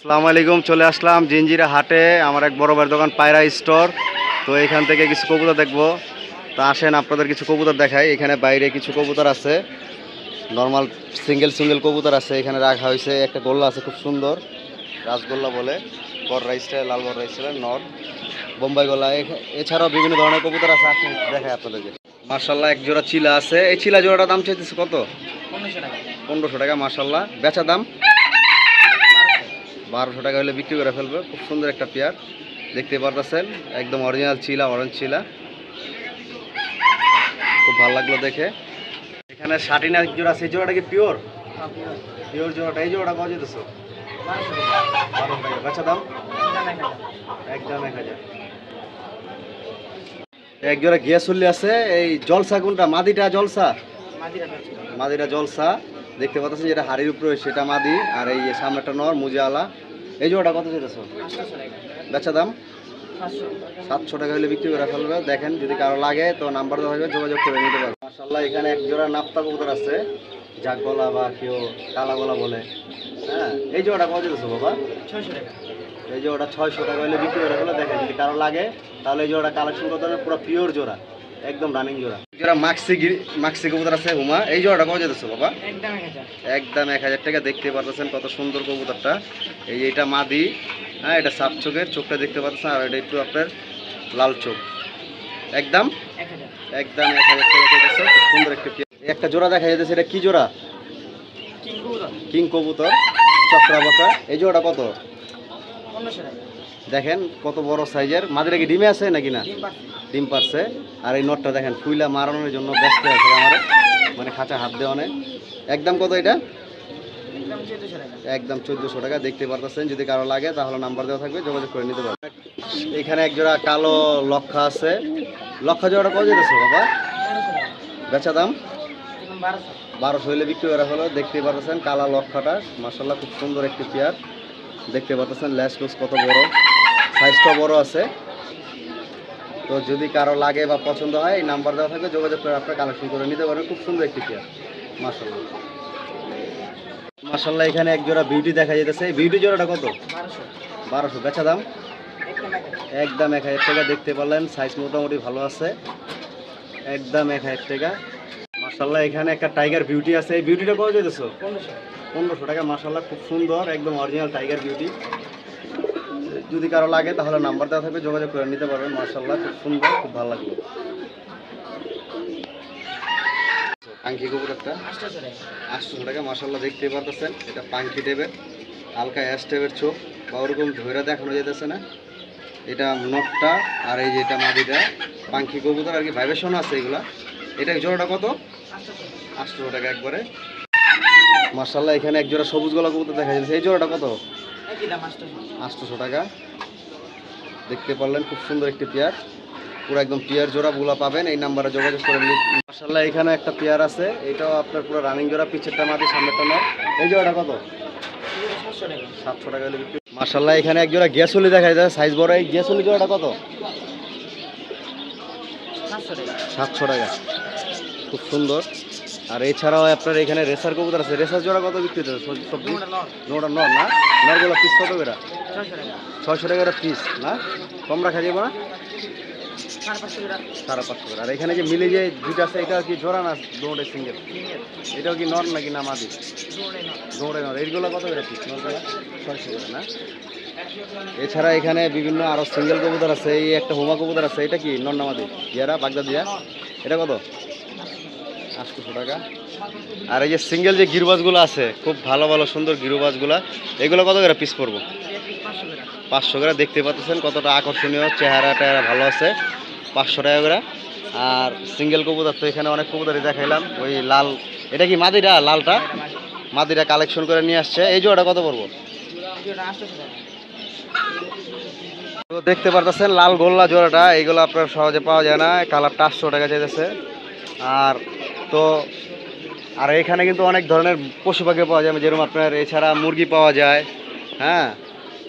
আসসালামু আলাইকুম। চলে আসলাম জিঞ্জিরা হাটে, আমার এক বড় ভাইয়ের দোকান পায়রা স্টোর। তো এখান থেকে কিছু কবুতর দেখবো। তো আসেন আপনাদের কিছু কবুতর দেখাই। এখানে বাইরে কিছু কবুতর আছে, নর্মাল সিঙ্গেল সিঙ্গেল কবুতর আছে এখানে রাখা হয়েছে। একটা গোল্লা আছে খুব সুন্দর, রাজগোল্লা বলে, বড় স্টাইল, লাল বড় স্টাইল, নর বোম্বাই গোল্লা। এছাড়াও বিভিন্ন ধরনের কবুতর আছে, আসেন দেখাই আপনাদেরকে। মার্শাল্লাহ এক জোড়া চিলা আছে। এই চিলা জোড়াটার দাম চাইতেছে কত? 1500 টাকা। মার্শাল্লাহ বেচা দাম 1200 টাকা হলে বিক্রি করে ফেলবে। খুব সুন্দর একটা পেয়ার, দেখতে পারতেছেন, একদম অরিজিনাল চিলা, অরেঞ্জ চিলা, খুব ভালো লাগলো দেখে। এখানে শাটিনা এক জোড়া আছে, এই জোড়াটা কি পিওর? পিওর জোড়াটা। এই জোড়াটা কত যেতেছ? 1200 টাকা। বেচা দাম একদম 1000। এক জোড়া গিয়া চল্লি আছে। এই জলসা কোনটা? মাদিটা জলসা? মাদিটা জলসা দেখতে পাচ্ছেন, যেটা হাড়ির উপরে সেটা মাদি, আর এই সামনেটা নর মুজিয়ালা। এই জোড়াটা কত যেতেছ? বেচা দাম 700 টাকা হলে বিক্রি করে ফেলবে। দেখেন যদি কারো লাগে তো নাম্বার দেওয়া হবে, যোগাযোগ করে নিতে পারবে। মাশাআল্লাহ এখানে এক জোড়া নাপ্তা কবুতর আছে, জাক গলা বা কেউ কালা গলা বলে। হ্যাঁ, এই জোড়াটা কত যেতেছ বাবা? 600 টাকা। এই জোড়াটা 600 টাকা হলে বিক্রি করে ফেলে। দেখেন যদি কারো লাগে তাহলে এই জোড়াটা কালেকশন করতে হবে, পুরো পিওর জোড়া, একদম রানিং জোড়া। জোড়া মাক্সি কবুতর আছে হুমা। এই জোড়াটা কত যেতেছ বাবা? একদম 1000 টাকা। দেখতে পাচ্ছেন কত সুন্দর কবুতরটা। এইটা মাদি। হ্যাঁ, এটা সাপ চোখের, চোখটা দেখতে পাচ্ছেন, আর এটা একটু আপনার লাল চোখ। একদম 1000 টাকা যেতেছে। খুব সুন্দর একটা জোড়া দেখা যাচ্ছে। এটা কি জোড়া? কিং কবুতর, চক্রা বাঁকা। এই জোড়াটা কত? দেখেন কত বড় সাইজের। মাদিরা কি ডিমে আছে নাকি না? ডিম পারছে। আর এই নটটা দেখেন ফুইলা মারানোর জন্য ব্যস্ত আছে আমার, মানে খাঁচা হাত দেওয়া নেই। একদম কত এটা? একদম 1400 টাকা। দেখতে পারতেছেন, যদি কারো লাগে তাহলে নাম্বার দেওয়া থাকবে, যোগাযোগ করে নিতে পারবে। এখানে এক জোড়া কালো লক্ষা আছে। লক্ষা জোড়াটা কত যেতেছে বাবা? বেচা দাম 1200 হইলে বিক্রি করা হলো। দেখতে পারতেছেন কালা লক্ষাটা, মাশাআল্লাহ খুব সুন্দর একটি পেয়ার। দেখতে পারতেছেন ল্যাস লুস কত বড়, সাইজটাও বড় আছে। তো যদি কারো লাগে বা পছন্দ হয়, এই নাম্বার দেওয়া থাকবে, যোগাযোগ করে আপনারা কালেকশন করে নিতে পারবেন। খুব সুন্দর একটি পেয়ার, মাশাআল্লাহ। মাশাআল্লাহ এখানে এক জোড়া বিউটি দেখা যাইতেছে। এই বিউটি জোড়াটা কত? 1200। বেচা দাম একদম 1000 টাকা। দেখতে পারলেন সাইজ মোটামুটি ভালো আছে, একদম 1000 টাকা। মাশাআল্লাহ এখানে একটা টাইগার বিউটি আছে। এই বিউটিটা কত যেতেছো? 1500 টাকা। মাশাআল্লাহ খুব সুন্দর, একদম অরিজিনাল টাইগার বিউটি। যদি কারো লাগে তাহলে নাম্বার দেওয়া থাকবে, যোগাযোগ করে নিতে পারবেন। মাশাআল্লাহ খুব সুন্দর, খুব ভালো লাগলো। পাঙ্কি কবুতরটা 800 টাকা। মাশাআল্লাহ দেখতে পারতেছেন, এটা পাঙ্কি টাইপের, হালকা অ্যাশ টাইপের চোখ, বা ওরকম ধরে দেখানো যেতেছে না। এটা নটটা, আর এই যে এটা মাদিটা। পাঙ্কি কবুতর আর কি, ভাইব্রেশন আছে এগুলা। এটা জোড়াটা কত? 800 টাকা একবারে। মাশাআল্লাহ এখানে এক জোড়া সবুজ গলা কবুতর দেখা যাচ্ছে। এই জোড়াটা কত? 800 টাকা। দেখতে পারলেন খুব সুন্দর একটি পেয়ার, পুরো একদম পেয়ার জোড়া গুলা পাবেন, এই নাম্বারে যোগাযোগ করে নিন। মাশাআল্লাহ এখানে একটা পেয়ার আছে, এটাও আপনার পুরো রানিং জোড়া, পিছেরটা মাটি সামনেরটা নর। এই জোড়াটা কত? 700 টাকা হলে বিক্রি। মাশাআল্লাহ এখানে এক জোড়া গিয়াসলি দেখা যায়, সাইজ বড়। এই গিয়াসলি জোড়াটা কত? 700 টাকা। খুব সুন্দর। আর এছাড়াও আপনার এখানে রেসার কবুতর আছে। রেসার জোড়া কত বিক্রি হচ্ছে? সবজি নোটা নর না? নরগুলো পিস কত করে? 600 টাকা পিস না? কম রাখা যাবে না? 550 করে। আর এখানে যে মিলে যে দুইটা আছে, এটা কি জোড়া না দৌড়ে সিঙ্গেল? এটাও কি নর নাকি না মাদি? দৌড়ে নর। এইগুলো কত করে পিস? নরগুলো 600 করে না? এছাড়া এখানে বিভিন্ন আরো সিঙ্গেল কবুতর আছে। এই একটা হোমা কবুতর আছে, এটা কি নর না মাদি? ইয়ারা বাগদা দিয়া, এটা কত? 800 টাকা। আর এই যে সিঙ্গেল যে গিরবাজগুলো আছে, খুব ভালো ভালো সুন্দর গিরবাজগুলা, এগুলো কত করে পিস পড়বো? 500 করে। দেখতে পাচ্ছেন কতটা আকর্ষণীয়, চেহারা টেহারা ভালো আছে, 500 টাকা করে। আর সিঙ্গেল কবুতর তো এখানে অনেক কবুতরই দেখাইলাম। ওই লাল, এটা কি মাদিরা? লালটা মাদিরা কালেকশন করে নিয়ে আসছে। এই জোড়াটা কত পড়বো? তো দেখতে পারতেছেন লাল গোল্লা জোড়াটা, এইগুলো আপনার সহজে পাওয়া যায় না, কালারটা 800 টাকা চাইতেছে। আর তো আর এখানে কিন্তু অনেক ধরনের পশু পাখি পাওয়া যায়, যেরকম আপনার এছাড়া মুরগি পাওয়া যায়। হ্যাঁ,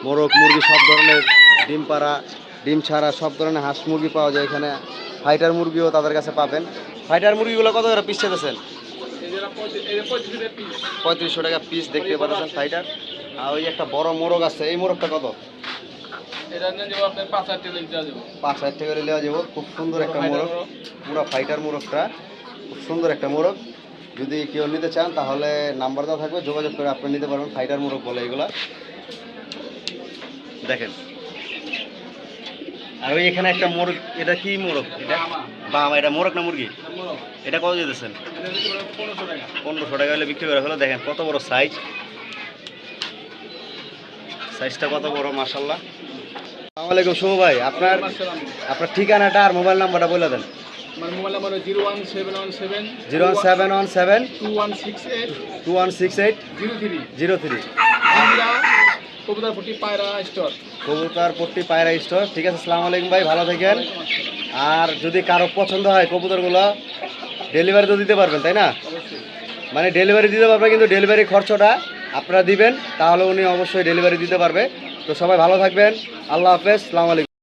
মোরগ মুরগি, সব ধরনের ডিম পাড়া, ডিম ছাড়া সব ধরনের হাঁস মুরগি পাওয়া যায় এখানে। ফাইটার মুরগিও তাদের কাছে পাবেন। ফাইটার মুরগিগুলো কত করে পিস চেয়েছেন? 3500 টাকা পিস। দেখতে পাচ্ছেন ফাইটার। আর ওই একটা বড় মোরগ আছে, এই মোরগটা কত? এটা নিয়ে যাবো আপনার 5,000 টাকা দেওয়া যাবো। 5,000 টাকা করে নেওয়া যাবো। খুব সুন্দর একটা মোরগ, পুরো ফাইটার মোরগটা, খুব সুন্দর একটা মোরগ। যদি কেউ নিতে চান তাহলে নাম্বার দেওয়া থাকবে, যোগাযোগ করে আপনি নিতে পারবেন। ফাইটার মোরগ বলে এগুলা, দেখেন। আর ওই এখানে একটা মোরগ, এটা কি মোরগ? এটা বাবা, এটা মোরগ না মুরগি? এটা কত যেতেছেন? 1500 টাকা। 1500 টাকা হলে বিক্রি করে হলো। দেখেন কত বড় সাইজ, সাইজটা কত বড়, মাশাআল্লাহ। আসসালামু আলাইকুম শুভ ভাই, আপনার আপনার ঠিকানাটা আর মোবাইল নাম্বারটা বলে দেন। আমার মোবাইল নাম্বার 01717 01717 2168 2168 03 03। আমরা কবুতরপট্টি পায়রা স্টোর। কবুতরপট্টি পায়রা স্টোর। ঠিক আছে, আসসালামু আলাইকুম ভাই, ভালো থাকেন। আর যদি কারো পছন্দ হয় কবুতরগুলো, ডেলিভারি তো দিতে পারবেন তাই না? অবশ্যই। মানে ডেলিভারি দিতে পারবে, কিন্তু ডেলিভারি খরচটা আপনারা দিবেন, তাহলে উনি অবশ্যই ডেলিভারি দিতে পারবে। তো সবাই ভালো থাকবেন, আল্লাহ হাফেজ, আসসালামু আলাইকুম।